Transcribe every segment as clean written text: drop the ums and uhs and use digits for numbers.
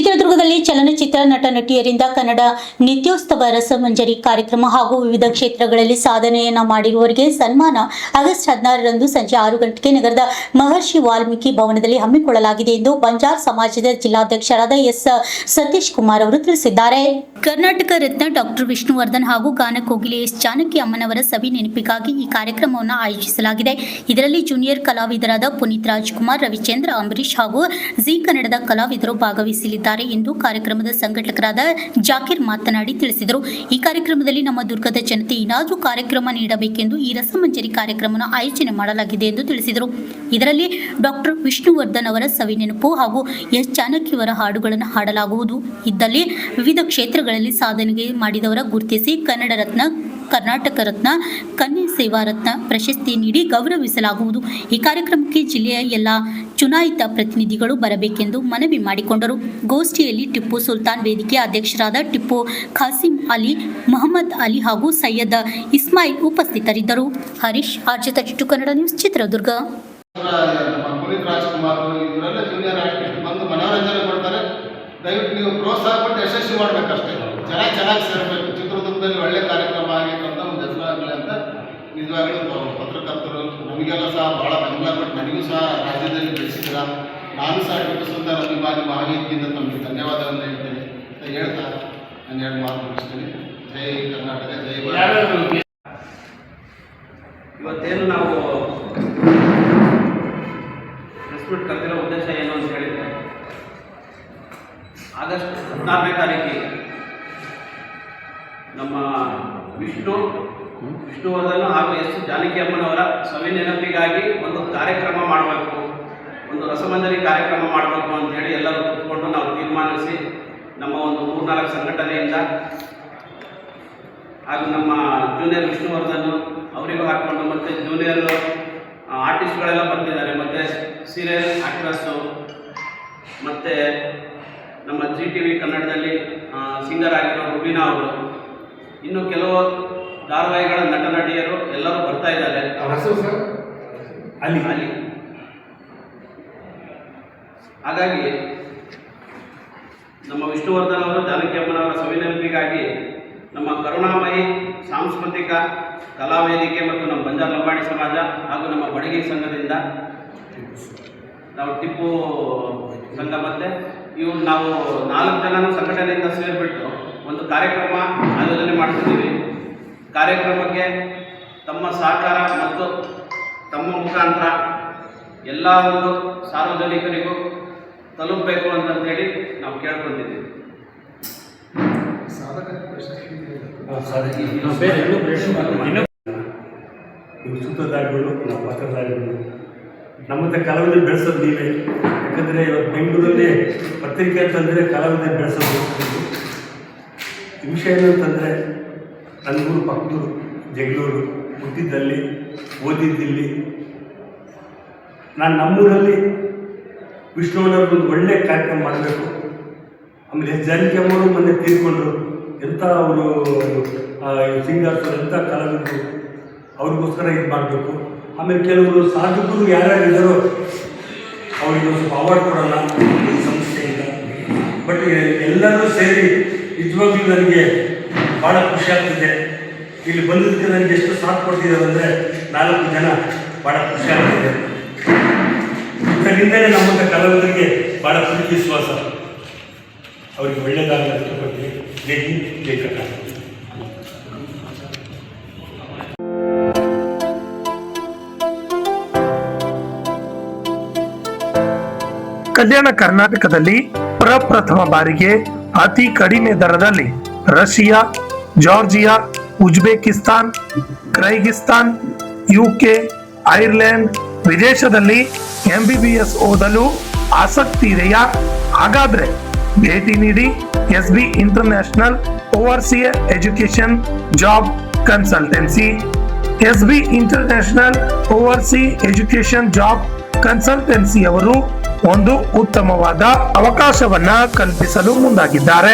ಚಿತ್ರದುರ್ಗದಲ್ಲಿ ಚಲನಚಿತ್ರ ನಟ ನಟಿಯರಿಂದ ಕನ್ನಡ ನಿತ್ಯೋತ್ಸವ ರಸಮಂಜರಿ ಕಾರ್ಯಕ್ರಮ ಹಾಗೂ ವಿವಿಧ ಕ್ಷೇತ್ರಗಳಲ್ಲಿ ಸಾಧನೆಯನ್ನ ಮಾಡಿರುವವರಿಗೆ ಸನ್ಮಾನ ಆಗಸ್ಟ್ 16ರಂದು ಸಂಜೆ 6 ಗಂಟೆಗೆ ನಗರದ ಮಹರ್ಷಿ ವಾಲ್ಮೀಕಿ ಭವನದಲ್ಲಿ ಹಮ್ಮಿಕೊಳ್ಳಲಾಗಿದೆ ಎಂದು ಬಂಜಾರ್ ಸಮಾಜದ ಜಿಲ್ಲಾಧ್ಯಕ್ಷರಾದ ಎಸ್ ಸತೀಶ್ ಕುಮಾರ್ ಅವರು ತಿಳಿಸಿದ್ದಾರೆ. ಕರ್ನಾಟಕ ರತ್ನ ಡಾಕ್ಟರ್ ವಿಷ್ಣುವರ್ಧನ್ ಹಾಗೂ ಗಾನಕೋಗಿಲೆ ಎಸ್ ಜಾನಕಿ ಅಮ್ಮನವರ ಸವಿ ನೆನಪಿಗಾಗಿ ಈ ಕಾರ್ಯಕ್ರಮವನ್ನು ಆಯೋಜಿಸಲಾಗಿದೆ. ಇದರಲ್ಲಿ ಜೂನಿಯರ್ ಕಲಾವಿದರಾದ ಪುನೀತ್ ರಾಜ್ಕುಮಾರ್, ರವಿಚಂದ್ರ, ಅಂಬರೀಶ್ ಹಾಗೂ ಜಿ ಕನ್ನಡದ ಕಲಾವಿದರು ಭಾಗವಹಿಸಲಿದ್ದಾರೆ ಎಂದು ಕಾರ್ಯಕ್ರಮದ ಸಂಘಟಕರಾದ ಜಾಕೀರ್ ಮಾತನಾಡಿ ತಿಳಿಸಿದರು. ಈ ಕಾರ್ಯಕ್ರಮದಲ್ಲಿ ನಮ್ಮ ದುರ್ಗದ ಜನತೆ ಏನಾದರೂ ಕಾರ್ಯಕ್ರಮ ನೀಡಬೇಕೆಂದು ಈ ರಸಮಂಜರಿ ಕಾರ್ಯಕ್ರಮವನ್ನು ಆಯೋಜನೆ ಮಾಡಲಾಗಿದೆ ಎಂದು ತಿಳಿಸಿದರು. ಇದರಲ್ಲಿ ಡಾಕ್ಟರ್ ವಿಷ್ಣುವರ್ಧನ್ ಅವರ ಸವಿ ನೆನಪು ಹಾಗೂ ಎಸ್ ಜಾನಕಿಯವರ ಹಾಡುಗಳನ್ನು ಹಾಡಲಾಗುವುದು. ಇದ್ದಲ್ಲಿ ವಿವಿಧ ಕ್ಷೇತ್ರಗಳಲ್ಲಿ ಸಾಧನೆ ಮಾಡಿದವರ ಗುರುತಿಸಿ ಕನ್ನಡ ರತ್ನ, ಕರ್ನಾಟಕ ರತ್ನ, ಕನ್ಯಾ ಸೇವಾ ರತ್ನ ಪ್ರಶಸ್ತಿ ನೀಡಿ ಗೌರವಿಸಲಾಗುವುದು. ಈ ಕಾರ್ಯಕ್ರಮಕ್ಕೆ ಜಿಲ್ಲೆಯ ಎಲ್ಲ ಚುನಾಯಿತ ಪ್ರತಿನಿಧಿಗಳು ಬರಬೇಕೆಂದು ಮನವಿ ಮಾಡಿಕೊಂಡರು. ಗೋಷ್ಠಿಯಲ್ಲಿ ಟಿಪ್ಪು ಸುಲ್ತಾನ್ ವೇದಿಕೆ ಅಧ್ಯಕ್ಷರಾದ ಟಿಪ್ಪು ಖಾಸಿಂ ಅಲಿ, ಮಹಮ್ಮದ್ ಅಲಿ ಹಾಗೂ ಸೈಯದ್ ಇಸ್ಮಾಯಿಲ್ ಉಪಸ್ಥಿತರಿದ್ದರು. Harish, RJ 32 Kannada news, Chitradurga. ಪುನೀತ್ ರಾಜ್ಕುಮಾರ್ ಇವರೆಲ್ಲ ಜೂನಿಯರ್ ಆರ್ಟಿಸ್ಟ್ ಬಂದು ಮನೋರಂಜನೆ ಕೊಡ್ತಾರೆ. ದಯವಿಟ್ಟು ನೀವು ಪ್ರೋತ್ಸಾಹ ಕೊಟ್ಟು ಯಶಸ್ವಿ ಮಾಡಬೇಕಷ್ಟೇ. ಜನ ಚೆನ್ನಾಗಿ ಸೇರಬೇಕು. ಚಿತ್ರದುರ್ಗದಲ್ಲಿ ಒಳ್ಳೆ ಕಾರ್ಯಕ್ರಮ ಆಗಿತ್ತು ಅಂತ ಒಂದು ಹೆಸರು ಆಗಲಿ ಅಂತ ನಿಜವಾಗ್ಲೂ ಪತ್ರಕರ್ತರು ನಮಗೆಲ್ಲ ಸಹ ಭಾಳ ಬೆಂಬಲ ಕೊಟ್ಟು ನನಗೂ ಸಹ ರಾಜ್ಯದಲ್ಲಿ ಬೆಳೆಸಿದ್ರ. ನಾನು ಸಹ ಟಿಪ್ಪು ಸುಲ್ತಾನ್ ಅಭಿಮಾನಿ ಮಾಹಿತಿಯಿಂದ ತಮಗೆ ಧನ್ಯವಾದವನ್ನು ಹೇಳ್ತೇನೆ ಅಂತ ಹೇಳ್ತಾ ನಾನು 2 ಮಾತು ಮುಗಿಸ್ತೇನೆ. ಜೈ ಕರ್ನಾಟಕ, ಜೈ ಭಾರತ. ಇವತ್ತೇನು ನಾವು ಪ್ರೆಸ್ ಮೀಟ್ ಕರೆದಿರೋ ಉದ್ದೇಶ ಏನು ಅಂತ ಹೇಳಿದರೆ, ಆಗಸ್ಟ್ 16ನೇ ತಾರೀಕಿಗೆ ನಮ್ಮ ವಿಷ್ಣುವರ್ಧನ್ ಹಾಗೂ ಎಸ್ ಜಾನಕಿ ಅಮ್ಮನವರ ಸವಿ ನೆನಪಿಗಾಗಿ ಒಂದು ಕಾರ್ಯಕ್ರಮ ಮಾಡಬೇಕು, ಒಂದು ರಸಮಂಜರಿ ಕಾರ್ಯಕ್ರಮ ಮಾಡಬೇಕು ಅಂಥೇಳಿ ಎಲ್ಲರೂ ಕೂತ್ಕೊಂಡು ನಾವು ತೀರ್ಮಾನಿಸಿ ನಮ್ಮ ಒಂದು 3-4 ಸಂಘಟನೆಯಿಂದ ಹಾಗೂ ನಮ್ಮ ಜೂನಿಯರ್ ವಿಷ್ಣುವರ್ಧನ್ ಅವರಿಗೂ ಹಾಕ್ಕೊಂಡು ಮತ್ತು ಜೂನಿಯರ್ ಆರ್ಟಿಸ್ಟ್ಗಳೆಲ್ಲ ಬರ್ತಿದ್ದಾರೆ, ಮತ್ತು ಸೀರಿಯಲ್ ಆ್ಯಕ್ಟ್ರಸ್ಸು, ಮತ್ತು ನಮ್ಮ GTV ಕನ್ನಡದಲ್ಲಿ ಸಿಂಗರ್ ಆಗಿರೋ ರುಬೀನಾ ಅವರು, ಇನ್ನು ಕೆಲವು ಧಾರಾವಾಹಿಗಳ ನಟ ನಟಿಯರು ಎಲ್ಲರೂ ಬರ್ತಾ ಇದ್ದಾರೆ. ಅಲ್ಲಿ ಹಾಗಾಗಿ ನಮ್ಮ ವಿಷ್ಣುವರ್ಧನ್ ಅವರು ಜಾನಕಿ ಅಮ್ಮನವರ ಸವಿ ನೆನಪಿಗಾಗಿ ನಮ್ಮ ಕರುಣಾಮಯಿ ಸಾಂಸ್ಕೃತಿಕ ಕಲಾವೇದಿಕೆ ಮತ್ತು ನಮ್ಮ ಬಂಜಾರ್ ಲಂಬಾಣಿ ಸಮಾಜ ಹಾಗೂ ನಮ್ಮ ಬಡಗಿ ಸಂಘದಿಂದ ನಾವು ಟಿಪ್ಪು ಸಂಘ ಮತ್ತು ಇವು ನಾವು 4 ಜನನೂ ಸಂಘಟನೆಯಿಂದ ಸೇರಿಬಿಟ್ಟು ಒಂದು ಕಾರ್ಯಕ್ರಮ ಆಯೋಜನೆ ಮಾಡ್ತಿದ್ದೀವಿ. ಕಾರ್ಯಕ್ರಮಕ್ಕೆ ತಮ್ಮ ಸಹಕಾರ ಮತ್ತು ತಮ್ಮ ಮುಖಾಂತರ ಎಲ್ಲ ಒಂದು ಸಾರ್ವಜನಿಕರಿಗೂ ತಲುಪಬೇಕು ಅಂತಂತೇಳಿ ನಾವು ಕೇಳ್ಕೊತಿದ್ದೀವಿ. ಸೂತ್ರಧಾರಿಗಳು, ನಮ್ಮ ಪತ್ರಧಾರಿಗಳು, ನಮ್ಮಂಥ ಕಲಾವಿದರು ಬೆಳೆಸೋದು ನೀವೇ. ಯಾಕಂದರೆ ಇವತ್ತು ಬೆಂಗಳೂರಲ್ಲಿ ಪತ್ರಿಕೆ ಅಂತಂದರೆ ಕಲಾವಿದರು ಬೆಳೆಸೋದು. ವಿಷಯ ಏನಂತಂದರೆ ನನ್ನೂರು ಪಕ್ಕದೂರು ಜಗಳೂರು, ಹುಟ್ಟಿದ್ದಲ್ಲಿ ಓದಿದ್ದಿಲ್ಲಿ. ನಾನು ನಮ್ಮೂರಲ್ಲಿ ವಿಷ್ಣುವರ್ಧನ್ ಒಂದು ಒಳ್ಳೆಯ ಕಾರ್ಯಕ್ರಮ ಮಾಡಬೇಕು. ಆಮೇಲೆ ಎಸ್ ಜಾನಕಿ ಅಮ್ಮವರು ಮೊನ್ನೆ ತೀರ್ಕೊಂಡ್ರು. ಎಂಥ ಅವರು ಸಿಂಗರ್ಸು, ಎಂಥ ಕಲಾವಿದರು, ಅವ್ರಿಗೋಸ್ಕರ ಇದು ಮಾಡಬೇಕು. ಆಮೇಲೆ ಕೆಲವರು ಸಾಧಕರು ಯಾರ್ಯಾರಿದ್ದಾರೋ ಅವರಿಗೆ ಸ್ವಲ್ಪ ಅವಾರ್ಡ್ ಕೊಡೋಣ ಈ ಸಂಸ್ಥೆಯಿಂದ. ಬಟ್ ಎಲ್ಲರೂ ಸೇರಿ ನಿಜವಾಗ್ಲೂ ನನಗೆ ಭಾಳ ಖುಷಿ ಆಗ್ತಿದೆ. ಇಲ್ಲಿ ಬಂದಿದ್ದಕ್ಕೆ ನನಗೆ ಎಷ್ಟು ಸಾಥ್ ಕೊಡ್ತಿದ್ದಾರೆ ಅಂದರೆ 4 ಜನ, ಭಾಳ ಖುಷಿ ಆಗ್ತಿದೆ. ಇದರಿಂದಲೇ ನಮ್ಮಂಥ ಕಲಾವಿದರಿಗೆ ಭಾಳ ಪ್ರೀತಿ ವಿಶ್ವಾಸ. ಅವರಿಗೆ ಒಳ್ಳೆಯದಾಗಲಿ ಇಷ್ಟಪಡ್ತೀನಿ. ಜೈ ಹಿಂದ್, ಜೈ ಕರ್ನಾಟಕ. ಕಲ್ಯಾಣ ಕರ್ನಾಟಕದಲ್ಲಿ ಪ್ರಪ್ರಥಮ ಬಾರಿಗೆ ಅತಿ ಕಡಿಮೆ ದರದಲ್ಲಿ Russia, Georgia, Uzbekistan, Kyrgyzstan, UK, Ireland ವಿದೇಶದಲ್ಲಿ MBBS ಓದಲು ಆಸಕ್ತಿ ಇದೆಯಾ? ಹಾಗಾದ್ರೆ ಭೇಟಿ ನೀಡಿ SB international overseer education job consultancy. SB international overseas education job consultancy ಅವರು ಒಂದು ಉತ್ತಮವಾದ ಅವಕಾಶವನ್ನ ಕಲ್ಪಿಸಲು ಮುಂದಾಗಿದ್ದಾರೆ.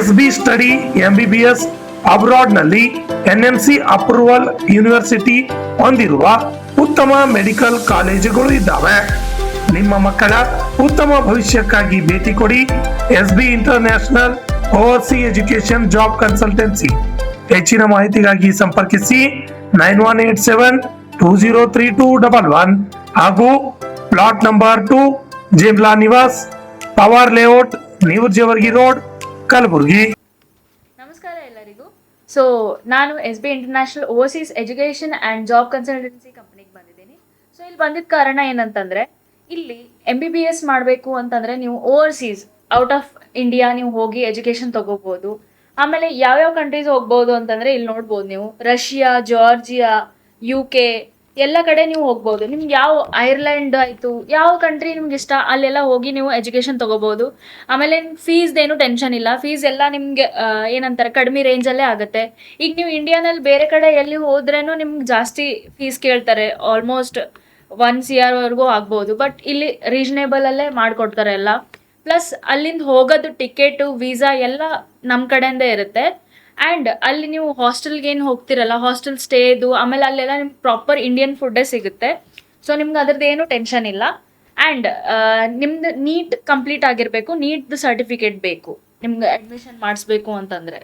SB ಸ್ಟಡಿ MBBS ಅಬ್ರಾಡ್ ನಲ್ಲಿ NMC ಅಪ್ರೂವಲ್ ಯೂನಿವರ್ಸಿಟಿ ಹೊಂದಿರುವ ಉತ್ತಮ ಮೆಡಿಕಲ್ ಕಾಲೇಜುಗಳು ಇದ್ದಾವೆ. ನಿಮ್ಮ ಮಕ್ಕಳ ಉತ್ತಮ ಭವಿಷ್ಯಕ್ಕಾಗಿ ಭೇಟಿ ಕೊಡಿ SB international overseas education job consultancy. ಹೆಚ್ಚಿನ ಮಾಹಿತಿಗಾಗಿ ಸಂಪರ್ಕಿಸಿ 9187203211 ಹಾಗೂ plot number 2 ಜಿಮ್ಲಾ Niwas, power layout, ನ್ಯೂಜೆವರ್ಗಿ road, Kalaburagi. ನಮಸ್ಕಾರ ಎಲ್ಲರಿಗೂ. ಸೊ ನಾನು SB international overseas education and job consultancy ಕಂಪ್ನಿಗೆ ಬಂದಿದ್ದೀನಿ. ಸೊ ಇಲ್ಲಿ ಬಂದಿದ್ದ ಕಾರಣ ಏನಂತಂದರೆ, ಇಲ್ಲಿ MBBS ಮಾಡಬೇಕು ಅಂತಂದರೆ ನೀವು ಓವರ್ಸೀಸ್ ಔಟ್ ಆಫ್ ಇಂಡಿಯಾ ನೀವು ಹೋಗಿ ಎಜುಕೇಷನ್ ತೊಗೋಬೋದು. ಆಮೇಲೆ ಯಾವ್ಯಾವ ಕಂಟ್ರೀಸ್ ಹೋಗ್ಬೋದು ಅಂತಂದರೆ ಇಲ್ಲಿ ನೋಡ್ಬೋದು ನೀವು, ರಷ್ಯಾ, ಜಾರ್ಜಿಯಾ, UK ಎಲ್ಲ ಕಡೆ ನೀವು ಹೋಗ್ಬೋದು. ನಿಮ್ಗೆ ಯಾವ ಐರ್ಲೆಂಡ್ ಆಯಿತು, ಯಾವ ಕಂಟ್ರಿ ನಿಮ್ಗೆ ಇಷ್ಟ ಅಲ್ಲೆಲ್ಲ ಹೋಗಿ ನೀವು ಎಜುಕೇಷನ್ ತೊಗೋಬೋದು. ಆಮೇಲೆ ಫೀಸ್ದೇನು ಟೆನ್ಷನ್ ಇಲ್ಲ. ಫೀಸ್ ಎಲ್ಲ ನಿಮಗೆ ಏನಂತಾರೆ ಕಡಿಮೆ ರೇಂಜಲ್ಲೇ ಆಗುತ್ತೆ. ಈಗ ನೀವು ಇಂಡಿಯಾನಲ್ಲಿ ಬೇರೆ ಕಡೆ ಎಲ್ಲಿ ಹೋದ್ರೇನು ನಿಮ್ಗೆ ಜಾಸ್ತಿ ಫೀಸ್ ಕೇಳ್ತಾರೆ, ಆಲ್ಮೋಸ್ಟ್ 1 CR ವರೆಗೂ ಆಗ್ಬೋದು. ಬಟ್ ಇಲ್ಲಿ ರೀಸನೇಬಲಲ್ಲೇ ಮಾಡಿಕೊಡ್ತಾರೆ ಎಲ್ಲ. ಪ್ಲಸ್ ಅಲ್ಲಿಂದ ಹೋಗೋದು ಟಿಕೆಟು, ವೀಸಾ ಎಲ್ಲ ನಮ್ಮ ಕಡೆಯಿಂದೇ ಇರುತ್ತೆ. ಆ್ಯಂಡ್ ಅಲ್ಲಿ ನೀವು ಹಾಸ್ಟೆಲ್ಗೆ ಏನು ಹೋಗ್ತಿರಲ್ಲ, ಹಾಸ್ಟೆಲ್ ಸ್ಟೇದು, ಆಮೇಲೆ ಅಲ್ಲೆಲ್ಲ ನಿಮ್ಗೆ ಪ್ರಾಪರ್ ಇಂಡಿಯನ್ ಫುಡ್ಡೇ ಸಿಗುತ್ತೆ. ಸೊ ನಿಮ್ಗೆ ಅದ್ರದ್ದು ಏನು ಟೆನ್ಷನ್ ಇಲ್ಲ. ಆ್ಯಂಡ್ ನಿಮ್ದು ನೀಟ್ ಕಂಪ್ಲೀಟ್ ಆಗಿರಬೇಕು, ನೀಟ್ದು ಸರ್ಟಿಫಿಕೇಟ್ ಬೇಕು ನಿಮ್ಗೆ ಅಡ್ಮಿಷನ್ ಮಾಡಿಸ್ಬೇಕು ಅಂತಂದರೆ.